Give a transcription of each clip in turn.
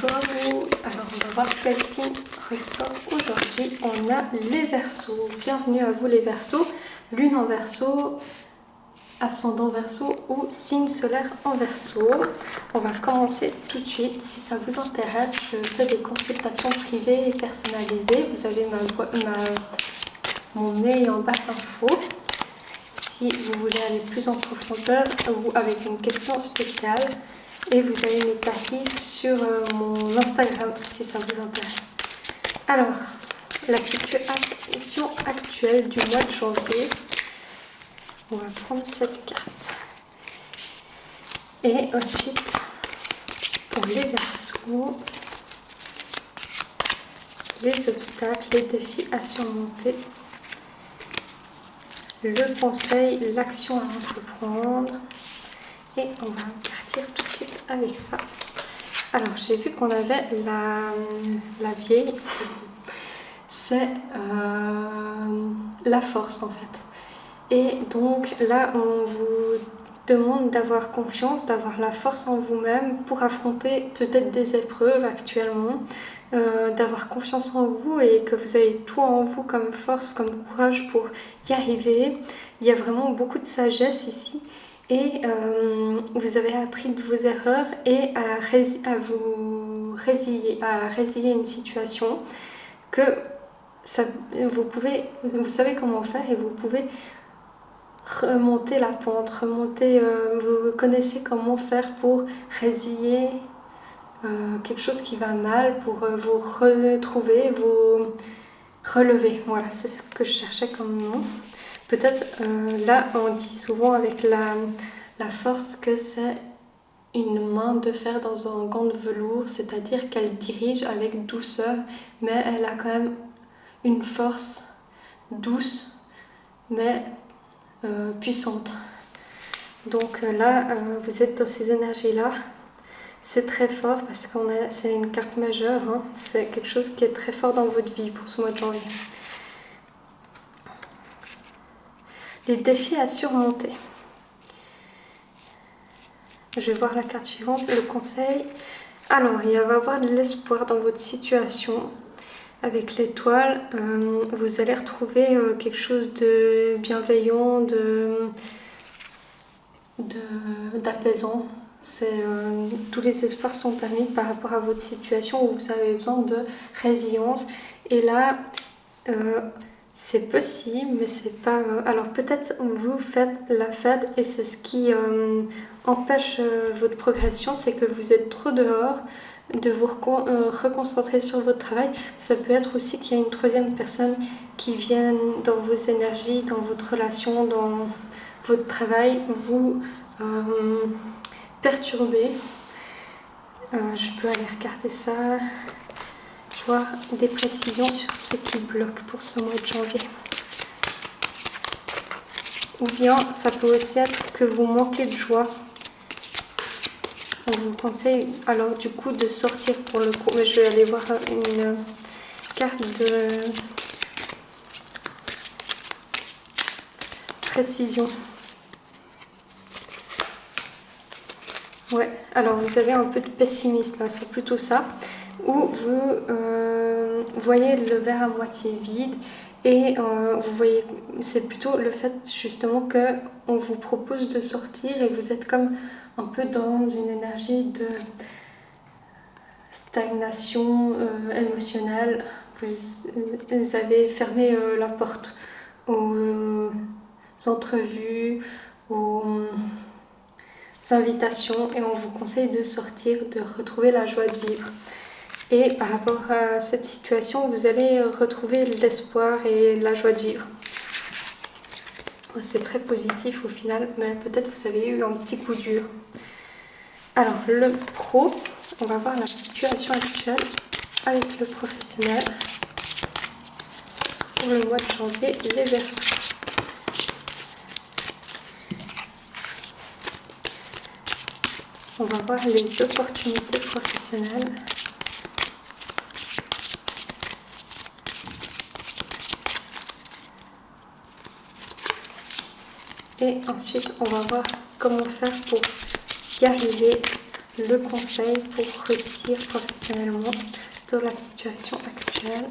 Bonjour à vous. Alors on va voir quel signe ressort aujourd'hui. On a les Verseaux. Bienvenue à vous les Verseaux. Lune en Verseau, ascendant Verseau ou signe solaire en Verseau. On va commencer tout de suite. Si ça vous intéresse, je fais des consultations privées et personnalisées. Vous avez mon mail en barre d'infos. Si vous voulez aller plus en profondeur ou avec une question spéciale. Et vous avez mes tarifs sur mon Instagram si ça vous intéresse. Alors, la situation actuelle du mois de janvier. On va prendre cette carte. Et ensuite, pour les Verseaux, les obstacles, les défis à surmonter, le conseil, l'action à entreprendre. Et on va partir tout de suite avec ça. Alors, j'ai vu qu'on avait la vieille. C'est la force en fait. Et donc là, on vous demande d'avoir confiance, d'avoir la force en vous-même pour affronter peut-être des épreuves actuellement, d'avoir confiance en vous et que vous avez tout en vous comme force, comme courage pour y arriver. Il y a vraiment beaucoup de sagesse ici. Et vous avez appris de vos erreurs et à vous résilier une situation que vous savez comment faire et vous pouvez remonter la pente, vous connaissez comment faire pour résilier quelque chose qui va mal, pour vous retrouver, vous relever. Voilà, c'est ce que je cherchais comme nom. Peut-être là on dit souvent avec la force que c'est une main de fer dans un gant de velours, c'est-à-dire qu'elle dirige avec douceur, mais elle a quand même une force douce, mais puissante. Donc là, vous êtes dans ces énergies-là. C'est très fort parce que c'est une carte majeure, hein. C'est quelque chose qui est très fort dans votre vie pour ce mois de janvier. Les défis à surmonter. Je vais voir la carte suivante, le conseil. Alors, il va y avoir de l'espoir dans votre situation. Avec l'étoile, vous allez retrouver quelque chose de bienveillant, d'apaisant. Tous les espoirs sont permis par rapport à votre situation où vous avez besoin de résilience. Et là, c'est possible, mais c'est pas... Alors peut-être vous faites la fête et c'est ce qui empêche votre progression, c'est que vous êtes trop dehors, de vous reconcentrer sur votre travail. Ça peut être aussi qu'il y a une troisième personne qui vient dans vos énergies, dans votre relation, dans votre travail, vous perturber. Je peux aller regarder ça, voir des précisions sur ce qui bloque pour ce mois de janvier. Ou bien ça peut aussi être que vous manquez de joie. On vous conseille alors du coup de sortir pour le coup. Mais je vais aller voir une carte de précision. Ouais, alors vous avez un peu de pessimisme, là, c'est plutôt ça. Où vous voyez le verre à moitié vide et vous voyez, c'est plutôt le fait justement que on vous propose de sortir et vous êtes comme un peu dans une énergie de stagnation émotionnelle. Vous avez fermé la porte aux entrevues, aux invitations et on vous conseille de sortir, de retrouver la joie de vivre. Et par rapport à cette situation, vous allez retrouver l'espoir et la joie de vivre. C'est très positif au final, mais peut-être vous avez eu un petit coup dur. Alors, le pro, on va voir la situation actuelle avec le professionnel. Pour le mois de janvier, les Verseaux. On va voir les opportunités professionnelles. Et ensuite, on va voir comment faire pour y arriver le conseil pour réussir professionnellement dans la situation actuelle.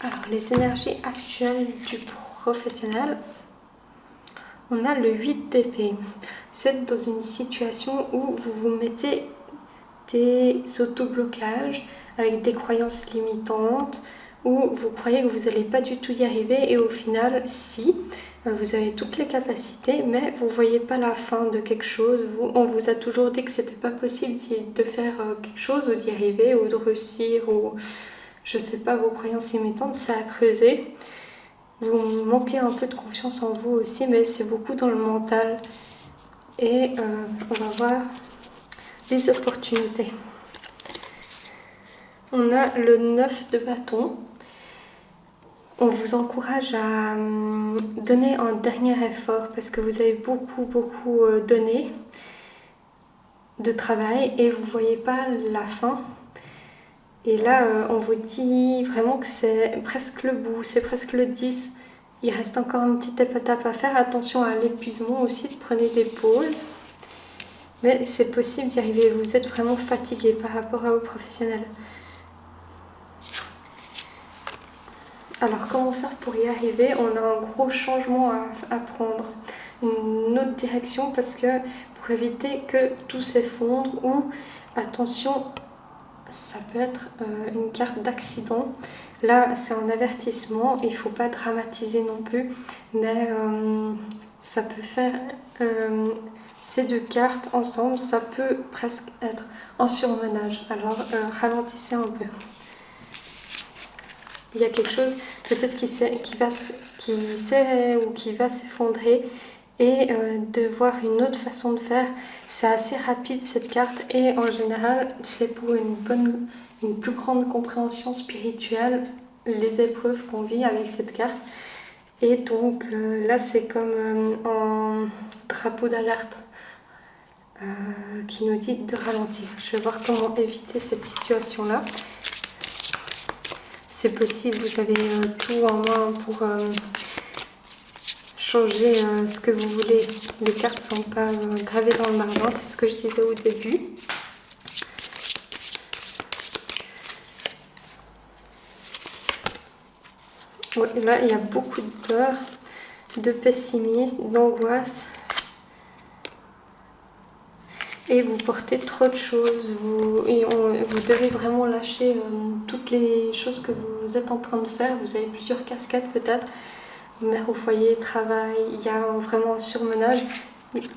Alors, les énergies actuelles du professionnel, on a le 8 d'épée. Vous êtes dans une situation où vous vous mettez des autoblocages avec des croyances limitantes, où vous croyez que vous n'allez pas du tout y arriver et au final, si, vous avez toutes les capacités, mais vous ne voyez pas la fin de quelque chose. On vous a toujours dit que c'était pas possible de faire quelque chose ou d'y arriver ou de réussir ou je sais pas, vos croyances limitantes, ça a creusé. Vous manquez un peu de confiance en vous aussi, mais c'est beaucoup dans le mental. Et on va voir les opportunités. On a le 9 de bâton. On vous encourage à donner un dernier effort parce que vous avez beaucoup donné de travail et vous ne voyez pas la fin. Et là, on vous dit vraiment que c'est presque le bout, c'est presque le 10. Il reste encore une petite étape à faire. Attention à l'épuisement aussi, prenez des pauses. Mais c'est possible d'y arriver, vous êtes vraiment fatigué par rapport à vos professionnels. Alors comment faire pour y arriver? On a un gros changement à prendre, une autre direction parce que pour éviter que tout s'effondre ou, attention, ça peut être une carte d'accident. Là, c'est un avertissement, il ne faut pas dramatiser non plus, mais ça peut faire ces deux cartes ensemble, ça peut presque être un surmenage. Alors, ralentissez un peu. Il y a quelque chose peut-être qui va s'effondrer et de voir une autre façon de faire. C'est assez rapide cette carte et en général c'est pour une plus grande compréhension spirituelle les épreuves qu'on vit avec cette carte. Et donc là c'est comme un drapeau d'alerte qui nous dit de ralentir. Je vais voir comment éviter cette situation-là. C'est possible, vous avez tout en main pour changer ce que vous voulez. Les cartes ne sont pas gravées dans le marbre, c'est ce que je disais au début. Ouais, là, il y a beaucoup de peur, de pessimisme, d'angoisse. Et vous portez trop de choses, vous devez vraiment lâcher toutes les choses que vous êtes en train de faire. Vous avez plusieurs casquettes peut-être, mère au foyer, travail, il y a vraiment un surmenage.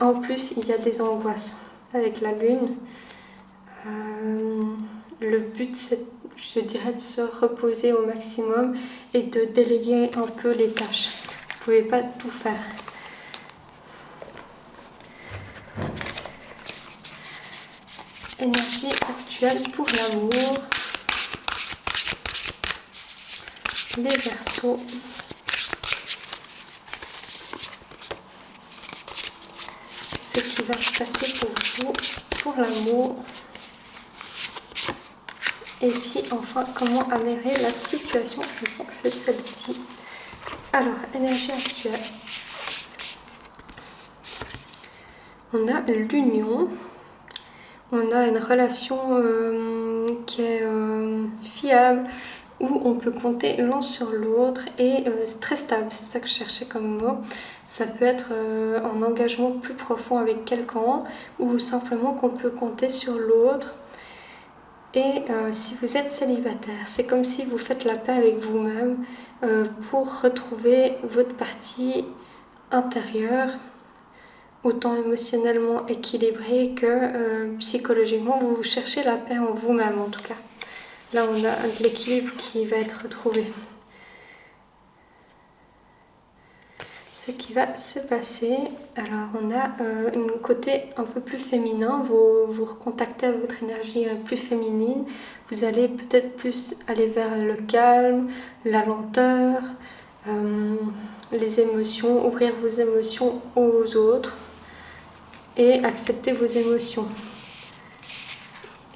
En plus, il y a des angoisses avec la lune. Le but, c'est, je dirais, de se reposer au maximum et de déléguer un peu les tâches. Vous ne pouvez pas tout faire. Énergie actuelle pour l'amour. Les Verseaux. Ce qui va se passer pour vous, pour l'amour. Et puis enfin, comment améliorer la situation. Je sens que c'est celle-ci. Alors, énergie actuelle. On a l'union. On a une relation qui est fiable, où on peut compter l'un sur l'autre et très stable, c'est ça que je cherchais comme mot. Ça peut être un engagement plus profond avec quelqu'un ou simplement qu'on peut compter sur l'autre. Et si vous êtes célibataire, c'est comme si vous faites la paix avec vous-même pour retrouver votre partie intérieure, autant émotionnellement équilibré que psychologiquement. Vous cherchez la paix en vous-même en tout cas. Là on a de l'équilibre qui va être retrouvé. Ce qui va se passer, alors on a un côté un peu plus féminin, vous recontactez à votre énergie plus féminine, vous allez peut-être plus aller vers le calme, la lenteur, les émotions, ouvrir vos émotions aux autres et accepter vos émotions.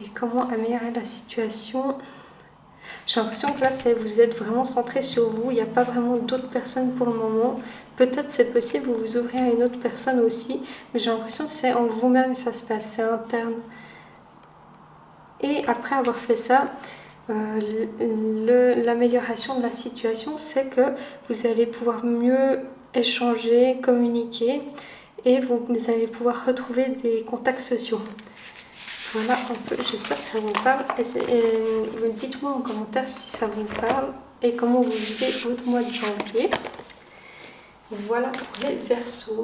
Et comment améliorer la situation? J'ai l'impression que là, vous êtes vraiment centré sur vous. Il n'y a pas vraiment d'autres personnes pour le moment. Peut-être c'est possible, vous vous ouvrez à une autre personne aussi. Mais j'ai l'impression que c'est en vous-même ça se passe, c'est interne. Et après avoir fait ça, l'amélioration de la situation, c'est que vous allez pouvoir mieux échanger, communiquer et vous allez pouvoir retrouver des contacts sociaux. Voilà un peu, j'espère que ça vous parle. Et dites-moi en commentaire si ça vous parle et comment vous vivez votre mois de janvier. Voilà pour les Verseaux.